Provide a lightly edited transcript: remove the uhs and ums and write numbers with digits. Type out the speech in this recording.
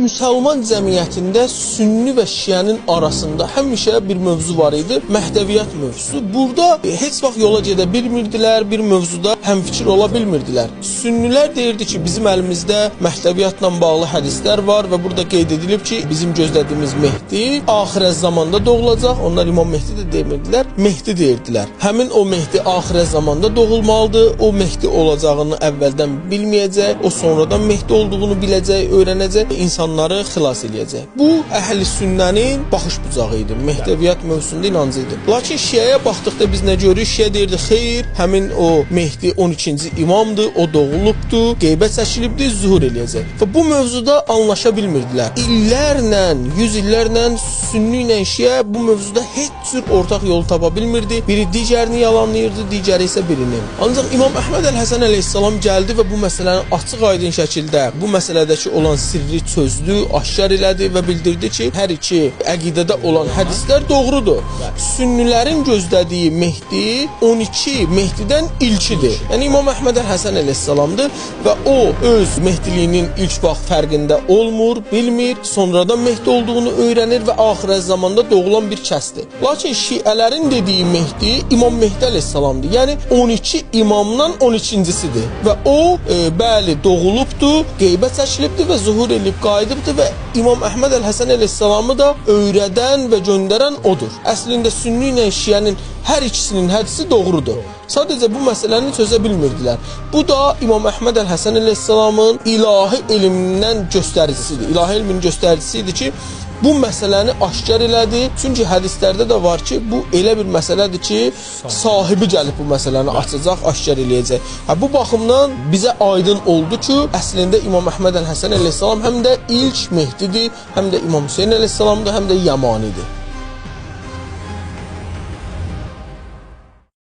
Müsəlman cəmiyyətində sünni və şiənin arasında həmişə bir mövzu var idi, Məhdəviyyət mövzusu. Burada heç vaxt yola gedə bilmirdilər, bir mövzuda həmfikir ola bilmirdilər. Sünnilər deyirdi ki, bizim əlimizdə Məhdəviyyətlə bağlı hədislər var və burada qeyd edilib ki, bizim gözlədiyimiz Mehdi axirət zamanda doğulacaq. Onlar İmam Mehdi də demirdilər, Mehdi deyirdilər. Həmin o Mehdi axirət zamanda doğulmalıdır, o Mehdi olacağını əvvəldən bilməyəcək, o sonradan Mehdi olduğunu biləcək, öyrənəcək, insanları xilas eləyəcək. Bu, əhl-i sünnənin baxış bucağı idi, Məhdəviyyət mövzusunda inancı idi. Lakin şiəyə baxdıqda biz nə görürük? Şiə deyirdi, xeyr, həmin o Mehdi 12-ci imamdır, o doğulubdur, qeybət çəkilibdir, zuhur eləyəcək. Və bu mövzuda anlaşa bilmirdilər. İllərlə, 100 illərlə sünni ilə şiə bu mövzuda heç cür ortaq yol tapa bilmirdi. Biri digərini yalanlayırdı, digəri isə birini. Ancaq İmam Əhməd Əl-Həsən əleyhissalam gəldi və bu məsələni açıq-aydın şəkildə, bu məsələdəki olan sirri çözdü, aşkar elədi və bildirdi ki, hər iki əqidədə olan hədislər doğrudur. Sünnilərin gözlədiyi Mehdi 12 Mehdidən ilkidir. Yəni İmam Əhməd Əl-Həsən əleyhissalamdır və o öz Mehdiliyinin ilk vaxt fərqində olmur, bilmir, sonradan Mehdi olduğunu öyrənir və axirət zamanda doğulan bir kəsdir. Lakin şiələrin dediyi Mehdi İmam Mehdi əleyhissalamdır. Yəni 12 imamdan 12-cisidir və o bəli doğulubdur, qeybət çəkilibdir və zuhur elib qayıdıbdır və İmam Əhməd Əl-Həsən əleyhissalamı da öyrədən və göndərən odur. Əslində sünni ilə şiənin hər ikisinin hədisi doğrudur. Sadəcə bu məsələni çözə bilmirdilər. Bu da İmam Əhməd Əl-Həsən əleyhissalamın ilahi elmindən göstəricisidir. İlahi elmin göstəricisidir ki, bu məsələni aşkar elədi. Çünki hədislərdə də var ki, bu elə bir məsələdir ki, sahibi gəlib bu məsələni açacaq, aşkar eləyəcək. Bu baxımdan bizə aydın oldu ki, əslində İmam Əhməd Əl-Həsən əleyhissalam həm də ilk Mehdidir, həm də İmam Hüseyn əleyhissalamdır, həm də Yamanidir.